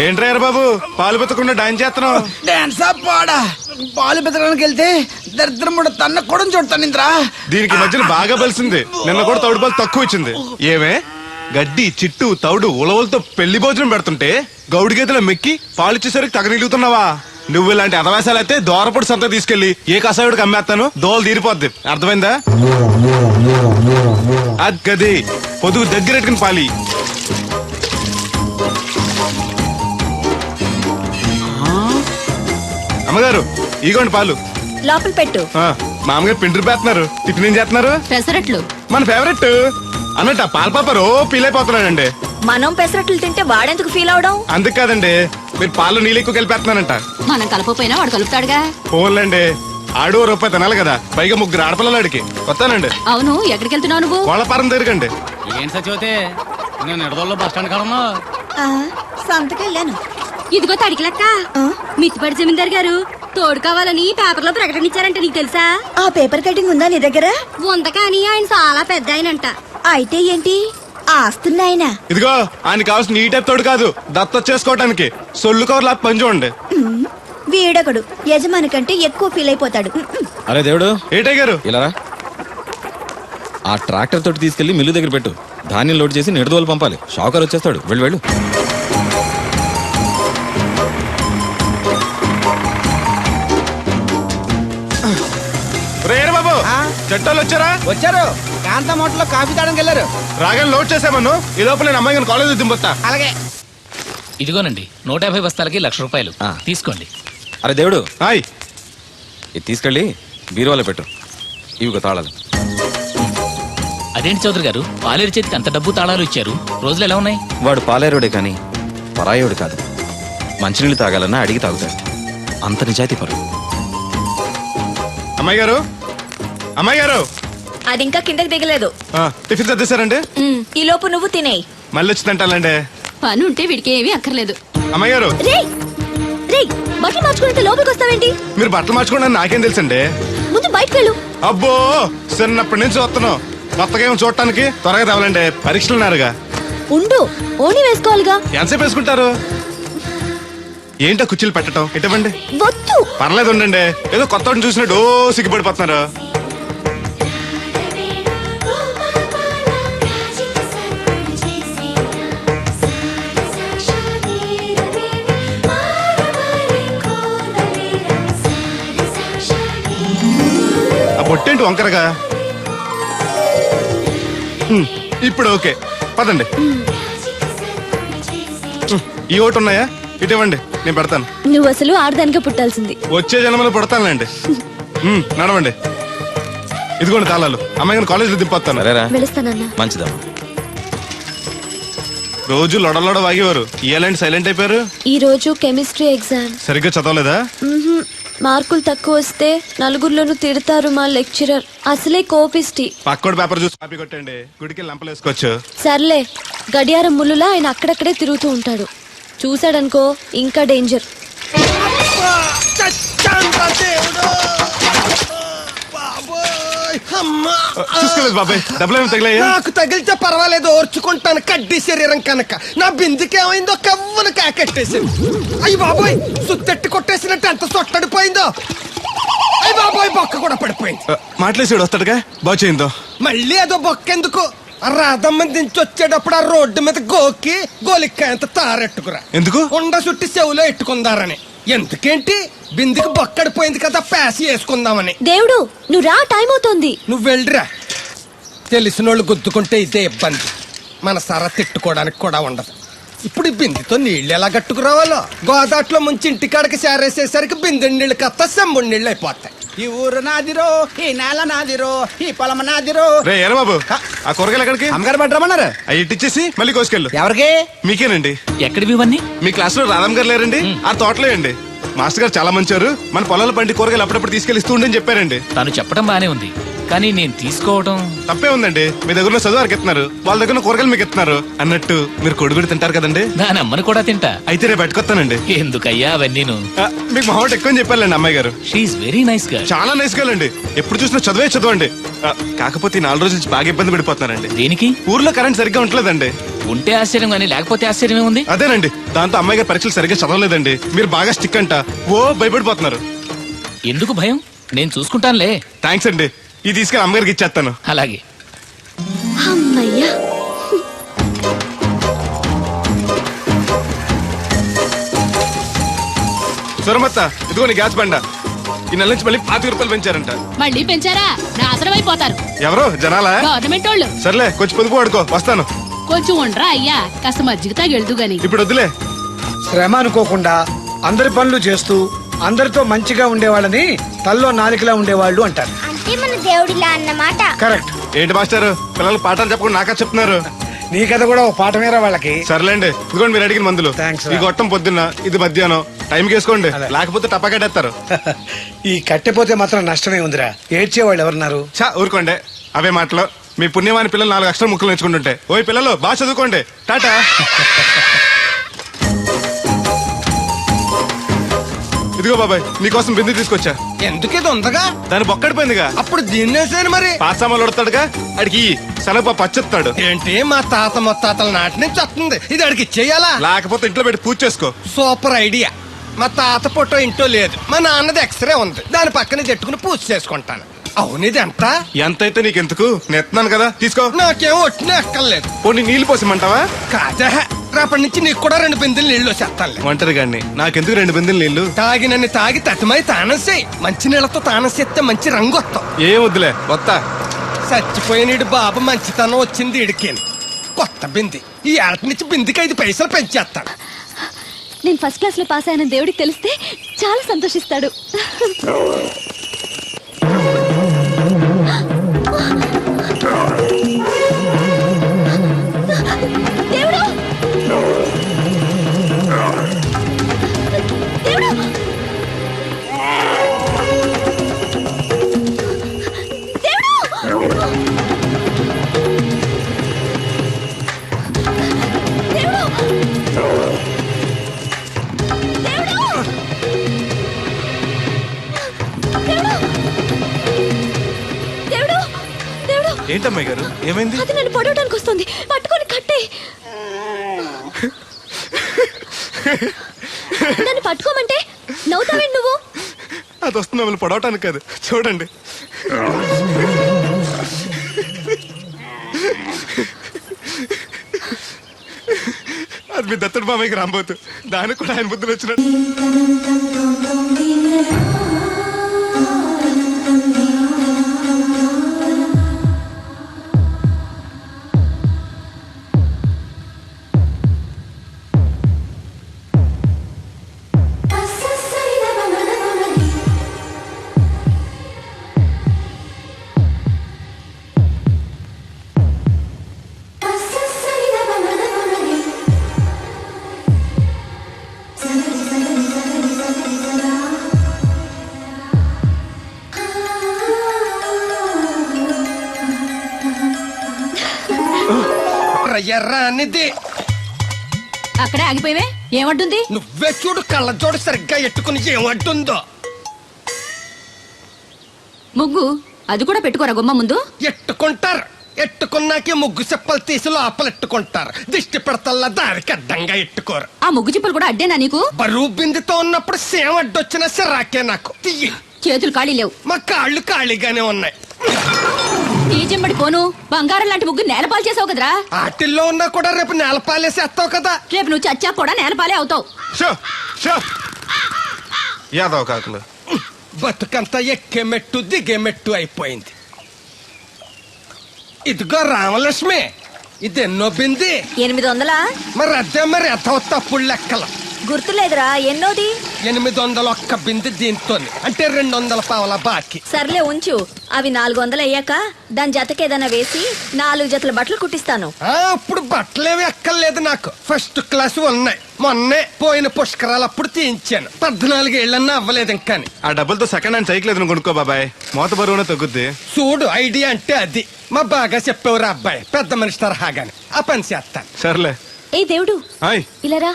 ఏంట్రా బాబు పాలు పెత్తకుండా డాన్స్ చేస్తున్నావు? డాన్స్ పాడా పాలు పెతకడానికి వెళ్తే దరిద్రం కూడా తన్న కూడా చూడతాను ఇంద్రా. దీనికి మధ్యన బాగా బలిసింది. నిన్న కూడా తౌడు పాలు తక్కువ ఇచ్చింది. ఏమే గడ్డి చిట్టు తౌడు ఉలవలతో పెళ్లి భోజనం పెడుతుంటే గౌడి గేదెలో మెక్కి పాలిచ్చేసరికి తగనిలుగుతున్నావా? నువ్వు ఇలాంటి అదవేశాలు అయితే దోరపొడి సంత తీసుకెళ్లి ఏ కసాయుడికి అమ్మేస్తాను, దోలు తీరిపోద్ది. అర్థమైందా? అది గది పొదుగు దగ్గరెట్టుకుని పాలి. అమ్మగారు ఇగోండి పాలు. లోపల పెట్టు. మామగారు పిండి పేస్తున్నారు. టిఫిన్ ఏం చేస్తున్నారు? పెసరట్లు. మన ఫేవరెట్ అన్నట్టు పాల పాప రో ఫీల్ అయిపోతున్నాడండి. మనం పెసరట్లు తింటే వాడెందుకు ఫీల్ అవడం? అందుకు కాదండి, మీరు పాలు నీళ్ళు ఎక్కువ కలిపేస్తున్నానంట. మనం కలపపోయినా వాడు కలుపుతాడుగా. ఫోన్లండి, ఆడు రూపాయి తినాలి కదా, పైగా ముగ్గురు ఆడపిల్లలాడికి. వస్తానండి. అవును, ఎక్కడికి వెళ్తున్నావు నువ్వు? కోళ్ళపారం దగ్గరకండి. ఏం సచివతే నేను నిడదల్లో బస్ స్టాండ్ కాడన్నా సంతకెళ్ళాను. ఇదిగో తడికిలక్క, మిత్తిపడి జమీందార్ గారు తోడు కావాలని పేపర్లో ప్రకటన ఇచ్చారంట. నీకు తెలుసా? ఆ పేపర్ కటింగ్ ఉందా నీ దగ్గర? ఉంది, కానీ ఆయన చాలా పెద్ద ఆయనంట. అయితే ఏంటి ఆస్తున్నాయన? ఇదిగో ఆయన కావాల్సిన ఈ టైప్ తోడు కాదు, దత్త చేసుకోవడానికి. సొల్లు కవర్లా పని చూడండి. వీడొకడు యజమాని కంటే ఎక్కువ ఫీల్ అయిపోతాడు. అరే దేవుడు, ఏటై గారు ఇలా ఆ ట్రాక్టర్ తోటి తీసుకెళ్లి మిల్లు దగ్గర పెట్టు. ధాన్యం లోడ్ చేసి నిడదోలు పంపాలి. షాకర్ వచ్చేస్తాడు. వెళ్ళు వెళ్ళు. రేరు బాబు, జట్టాలు వచ్చారా? వచ్చారు. కాంతా మోటలో కాఫీ తాగడానికి వెళ్ళారు. రాగానే లోడ్ చేసామను. ఈ లోపల నేను అమ్మాయి కాలేజ్ దింపొస్తా. అలాగే. ఇదిగోనండి 150 బస్తాలకి ₹1,00,000 తీసుకోండి. అరే దేవుడు, హాయ్. ఇది తీసుకెళ్ళి బీరువాలో పెట్టు. ఇవిగో తాళాలు. అదేంటి చౌదరి గారు, పాలేరు చేతికి అంత డబ్బు తాళాలు ఇచ్చారు? రోజులు ఎలా ఉన్నాయి? వాడు పాలేరుడే కానీ పరాయోడు కాదు. మంచినీళ్ళు తాగాలన్నా అడిగి తాగుతాడు. అంత నిజాయితీ పరుడు. అమ్మాయి గారు, అమ్మాయి గారు, అది ఇంకా కిందకి దిగలేదు. టిఫిన్ సర్దేశారండి? ఈ లోపు నువ్వు తినేయి. మళ్ళీ వచ్చి తింటానండి. పని ఉంటే వీడికి ఏమీ అక్కర్లేదు. అమ్మాయి గారు, బట్టలు మార్చుకుంటే లోపలికి వస్తావేంటి? మీరు బట్టలు మార్చుకోండి, నాకేం తెలుసండి. ముందు బయటకు వెళ్ళు. అబ్బో, చిన్నప్పటి నుంచి వస్తున్నాం. కొత్తగా ఏమో చూడటానికి త్వరగా తేవాలండి. పరీక్షలు ఉన్నారుగా. ఉండు, ఓణి వేసుకోవాలిగా. ఎంతసేపు వేసుకుంటారు? ఏంటో కుర్చీలు పెట్టడం ఇటువంటి. వద్దు. పర్లేదు ఉండండి, ఏదో కొత్త చూసినట్టు సిగ్గుపడిపోతున్నారు. ఆ బొట్టేంటి వంకరగా? ఇప్పుడు ఓకే, పదండి. ఈ ఓటు ఉన్నాయా? ఇటువంటి నేను పెడతాను. నువ్వు అసలు ఆడదానిగా పుట్టాల్సింది. వచ్చే జన్మలో పడతానులేండి. నడవండి. ఇదిగోండి తాళాలు. అమ్మాయి కాలేజీలో దింపొస్తాను. వెళుస్తానన్నా. మంచిదమ్మా. రోజు లొడలోడ వాగేవారు, ఇయ్యాలంటే సైలెంట్ అయిపోయారు. ఈ రోజు కెమిస్ట్రీ ఎగ్జామ్. సరిగ్గా చదవలేదా? మార్కులు తక్కువ వస్తే నలుగురిలోనూ తిడతారు మా లెక్చరర్. అసలే కోపిస్టి. పక్కోడి పేపర్ చూసి కాపీ కొట్టండి, గుడికి లంపలేసుకోవచ్చు. సర్లే, గడియారం ముళ్ళులా ఆయన అక్కడక్కడే తిరుగుతూ ఉంటాడు. చూశాడనుకో ఇంకా డేంజర్. చూసుకోలేదు బాబాయ్, డబ్బులు తగిలాయా? నాకు తగిలితే పర్వాలేదు, ఓర్చుకుంటాను. కడ్డీ శరీరం కనుక. నా బిందుకేమైందో కవ్వను కాకెట్టేసింది. అయ్యి బాబోయ్, సుత్తెట్టి కొట్టేసినట్టు ఎంత సొట్టడిపోయిందో. అయ్యి బాబోయ్, బొక్క కూడా పడిపోయింది. మాట్లాడేసాడు వస్తాడుగా, బాగు చేయిందో. మళ్ళీ అదో బొక్క ఎందుకు? రాధమ్మ దించి వచ్చేటప్పుడు ఆ రోడ్డు మీద గోకి గోలిక్కాయంత తారెట్టుకురా. ఎందుకు? కొండ చుట్టి చెవులో ఎట్టుకుందారని. ఎందుకేంటి? బిందుకి బొక్కడిపోయింది కదా, ప్యాసి వేసుకుందామని. దేవుడు, నువ్వు రా, టైం అవుతోంది. నువ్వు వెళ్ళిరా. తెలిసినోళ్ళు గుద్దుకుంటే ఇదే ఇబ్బంది. మన సర తిట్టుకోవడానికి కూడా ఉండదు. ఇప్పుడు ఈ బిందెతో నీళ్ళు ఎలా కట్టుకురావాలో. గోదాట్లో ముంచి ఇంటికాడకి సేరేసేసరికి బిందె నీళ్ళు కత్త సెంబుడి నీళ్ళు అయిపోతాయి. ఈ ఊరు నాదిరో, ఈ నేల నాదిరో, ఈ పొలం నాదిరో. రే ఏరా బాబు, ఆ కూరగాయలు ఎక్కడికి? అమ్మగారు పట్టరమన్నారు. అవి ఇట్టిచ్చేసి మళ్ళీ కోసుకెళ్ళు. ఎవరికి? మీకేనండి. ఎక్కడివి ఇవన్నీ? మీ క్లాస్ లో రాధమ్ గారు లేరండి? ఆ తోటలే అండి. మాస్టర్ గారు చాలా మంచారు. మన పొలాల పండి కూరగాయలు అప్పుడప్పుడు తీసుకెళ్ళి ఇస్తూ ఉండని చెప్పారండి. తను చెప్పడం బానే ఉంది, కానీ నేను తీసుకోవడం తప్పే ఉందండి. మీ దగ్గర ఉన్న చదువు వారికి ఇస్తున్నారు, వాళ్ళ దగ్గర ఉన్న కూరగాయలు మీకు ఇస్తున్నారు అన్నట్టు. మీరు కొడుగుడు తింటారు కదండి, దాని అమ్మని కూడా తింటా. అయితే రేపు పెట్టుకొస్తానండి. ఎందుకయ్యా అవన్నీను? మీకు మొహమాట ఎక్కువ చెప్పాలండి అమ్మాయి గారు. షీఈ్ వెరీ నైస్ గా. చాలా నైస్ గర్ల్ అండి. ఎప్పుడు చూసినా చదువే చదవండి. కాకపోతే ఈ 4 రోజుల నుంచి బాగా ఇబ్బంది పడిపోతున్నారండి. దేనికి? ఊర్లో కరెంట్ సరిగ్గా ఉండలేదండి. ఉంటే ఆశ్చర్యం కానీ లేకపోతే ఆశ్చర్యమే ఉంది. అదేనండి, దాంతో అమ్మాయి గారు పరీక్షలు సరిగ్గా చదవలేదండి. మీరు బాగా స్టిక్ అంట, ఓ భయపడిపోతున్నారు. ఎందుకు భయం? నేను చూసుకుంటానులే. థ్యాంక్స్ అండి. ఇది తీసుకెళ్ళి అమ్మగారికి ఇచ్చేస్తాను. అలాగే. అమ్మయ్యా. సురమత్త, ఇదిగో నీ గ్యాస్ బండ. ఈ నెల నుంచి మళ్ళీ 25 రూపాయలు పెంచారంట. మళ్ళీ పెంచారా? నాశనం అయిపోతారు. ఎవరు జనాలా? గవర్నమెంట్ వాళ్ళు. సర్లే, కొంచెం పొదుపు వాడుకో, వస్తాను. కొంచెం ఉండరా అయ్యా, కాస్త మజ్జిగ తాగి వెళ్తూ గాని. ఇప్పుడు వద్దులే. శ్రమ అనుకోకుండా అందరి పనులు చేస్తూ అందరితో మంచిగా ఉండేవాళ్ళని తల్లో నాలికలా ఉండేవాళ్ళు అంటారు. అంటే మన దేవుడిలా అన్నమాట. కరెక్ట్. ఏంటి మాస్టారు, పిల్లలు పాఠాలు చెప్పకుండా నాకా చెప్తున్నారు? నీ కథ కూడా ఒక పాఠమేరా వాళ్ళకి. సర్లేండి, ఇదిగోండి మీరు అడిగిన మందులు. Thanks రా. ఈ గొట్టం పొద్దున్న, ఇది మధ్యాహ్నం. టైంకి వేసుకోండి, అదే. లేకపోతే టపాకట్టేస్తారు. ఈ కట్టెపోతే మాత్రం నష్టమే ఉందిరా. ఏడ్చేవాళ్ళు ఎవరున్నారు? చా ఊరుకోండి, అవే మాటలు. మీ పుణ్యమాని పిల్లలు 4 అక్షరం ముక్కలు నేర్చుకుంటుంటే. ఓయ్ పిల్లలు, బాగా చదువుకోండి. టాటా. ఇదిగో బాబాయ్, నీకోసం బిందు తీసుకొచ్చా. ఎందుకు ఇది ఉందగా? దాని బొక్కడిపోయిందిగా. అప్పుడు దీన్నేసాను మరి. పాసామాలు ఉడతాడుగా, అడిగి శనగ పచ్చెత్తాడు. ఏంటి మా తాత ముత్తాతల నాటి నుంచి వస్తుంది, ఇది అడిగి ఇచ్చేయాలా? లేకపోతే ఇంట్లో పెట్టి పూజ చేసుకో. Super idea. మా తాత ఫోటో ఇంట్లో లేదు, మా నాన్నది ఎక్స్రే ఉంది, దాని పక్కన చెట్టుకుని పూజ చేసుకుంటాను. అవును, ఇది ఎంత? ఎంతైతే నీకెందుకు, నెత్తున్నాను కదా, తీసుకో. నాకేం ఒట్టిన ఎక్కర్లేదు. పోనీ నీళ్లు పోసిమంటావా? కాదా, రేపటి నుంచి నీకు కూడా 2 బిందెలు నీళ్ళు చేస్తానులే. ఒంటరి గాడిని, నాకెందుకు 2 బిందెలు నీళ్లు? తాగినన్ని తాగి తటిమై తానం చేయి. మంచి నీళ్ళతో తానం చేస్తే మంచి రంగు వస్తాం. ఏం వద్దులే, వస్తా. చచ్చిపోయినడు బాబు మంచితనం వచ్చింది ఇడికేని. కొత్త బింది, ఈ ఏట నుంచి బిందికి 5 పైసలు పెంచేస్తాను. నేను ఫస్ట్ క్లాస్ లో పాస్ అయిన దేవుడికి తెలిస్తే చాలా సంతోషిస్తాడు. దేవుడు! దేవుడు! ఏంటమ్మాయి గారు, ఏమైంది? అది నన్ను పొడవడానికి వస్తుంది, పట్టుకొని కట్టే. నన్ను పట్టుకోమంటే నవ్వుతావేంటి నువ్వు? అది వస్తుంది మిమ్మల్ని పొడవటానికి కాదు, చూడండి. అది మీ దత్తడు మామయ్యకి రాబోతు, దానికి కూడా ఆయన బుద్ధులు వచ్చినట్టు. ఎర్రనిది అక్కడే ఆగిపోయావే, ఏమంటుంది? నువ్వే చూడు, కళ్ళజోడు సరిగ్గా ఎట్టుకుని ఏమంటుందో. ముగ్గు అది కూడా పెట్టుకోరా గుమ్మ ముందు. ఎట్టుకుంటారు, ఎట్టుకున్నాకే ముగ్గు చెప్పలు తీసి లోపలెట్టుకుంటారు. దిష్టి పెడతల్లా దారికి అడ్డంగా ఎట్టుకోరు. ఆ ముగ్గు చిప్పలు కూడా అడ్డేనా నీకు? బరువు బిందుతో ఉన్నప్పుడు సేమ అడ్డొచ్చినా సిరాకే నాకు. తీయి. చేతులు ఖాళీ లేవు. మా కాళ్ళు ఖాళీగానే ఉన్నాయి. ఈ చెమ్మడి పోను, బంగారం లాంటి ముగ్గు నేలపాలు చేసావు కదరా. ఆటిల్లో ఉన్నా కూడా రేపు నేలపాలేసేస్తావు కదా. రేపు నువ్వు చచ్చా కూడా నేలపాలే అవుతావు. షో షో యాదవ్ కాకులు. బతుకంతా ఎక్కే మెట్టు దిగే మెట్టు అయిపోయింది. ఇదిగో రామలక్ష్మి, ఇదెన్నో బింది? 800. మరి అదే మరి ఎథవ తప్పుడు లెక్కలు. గుర్తులేదురా, ఎన్నోది? 801 బింది దీంతో, అంటే 200 పావల బాకీ. సర్లే ఉంచు. అవి 400 అయ్యాక దాని జతకేదైనా వేసి 4 జతల బట్టలు కుట్టిస్తాను. అప్పుడు బట్టలేవి ఎక్కర్లేదు నాకు, ఫస్ట్ క్లాస్ ఉన్నాయి. మొన్నే పోయిన పుష్కరాలు అప్పుడు తీయించాను 14 ఏళ్ళన్నా అవ్వలేదు ఇంకాని. ఆ డబ్బులతో సెకండ్ హ్యాండ్ సైకిల్ ఏదైనా కొనుక్కో బాబాయ్, మోత బరువునే తగ్గుద్ది. చూడు ఐడియా అంటే అది. మా బాగా చెప్పేవారు అబ్బాయి, పెద్ద మనిషి తరహాగాని. ఆ పని చేస్తాను. సర్లే. ఏ దేవుడు హాయ్. ఇలారా.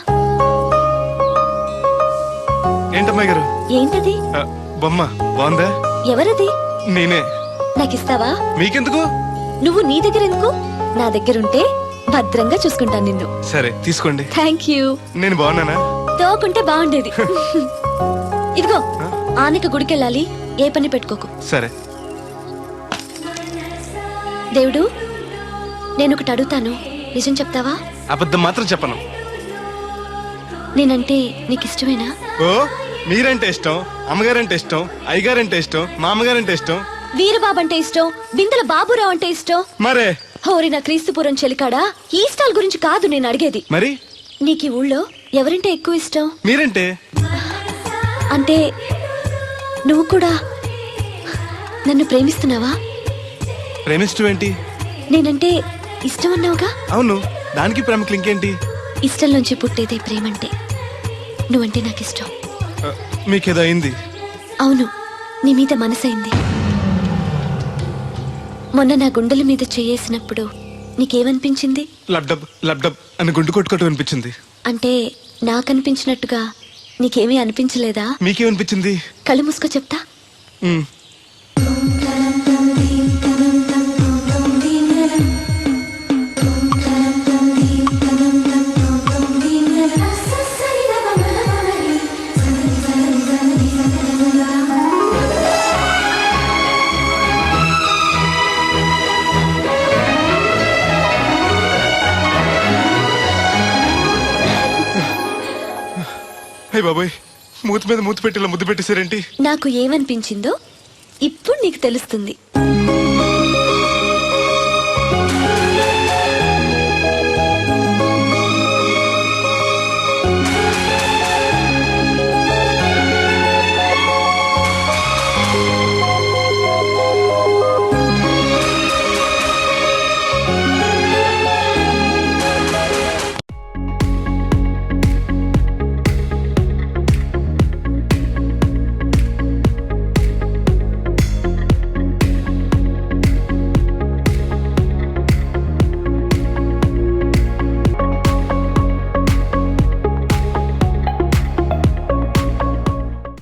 ఏంటమ్మాయి గారు? ఏంటది? ఆ, బొమ్మ బాగుందా? ఎవరది? నేనే. నాకిస్తావా? మీకెందుకు? నువ్వు నీ దగ్గర ఎందుకు? నా దగ్గరుంటే భద్రంగా చూసుకుంటాను నిన్ను. సరే తీసుకోండి. Thank you. నేను బాగున్నానా? తోకుంటే బాగుండేది. ఇదిగో ఆనక గుడికెళ్ళాలి, ఏ పని పెట్టుకోకు. సరే. దేవుడు, నేను ఒకటి అడుగుతాను, నిజం చెప్తావా? అబద్ధం మాత్రం చెప్పను. నేనంటే నీకు ఇష్టమేనా? ఓ, మీరంటే ఇష్టం, అమ్మగారంటే ఇష్టం, అయ్యగారంటే ఇష్టం, మామగారంటే ఇష్టం, వీరబాబు అంటే ఇష్టం, బిందెల బాబురావు అంటే ఇష్టం. మరే హోరి నా క్రీస్తుపురం చెలికాడా, ఈ స్టాల్ గురించి కాదు నేను అడిగేది. మరి నీకు ఈ ఊళ్ళో ఎవరంటే ఎక్కువ ఇష్టం? మీరంటే అంటే నువ్వు కూడా నన్ను ప్రేమిస్తున్నావా? ప్రేమించడం ఏంటి? నేనంటే ఇష్టం అన్నావుగా. అవును, దానికి ప్రేమకి ఇంకేంటి? ఇష్టం నుంచి పుట్టేదే ప్రేమంటే. నువ్వంటే నాకు ఇష్టం. ఆ, మీకేదో అయింది. అవును, నీ మీద మనసైంది. మొన్న నా గుండెల మీద చేయేసినప్పుడు నీకేమనిపించింది? లబ్డబ్ లబ్డబ్ అని గుండు కొట్టుకోవటం అనిపించింది. అంటే నాకనిపించినట్టుగా నీకేమీ అనిపించలేదా? మీకేమనిపించింది? కళ్ళు మూసుకో చెప్తా. ఉమ్. అయ్య బాబోయ్, మూతి మీద మూతి పెట్టేలా ముద్దు పెట్టేశారేంటి? నాకు ఏమనిపించిందో ఇప్పుడు నీకు తెలుస్తుంది.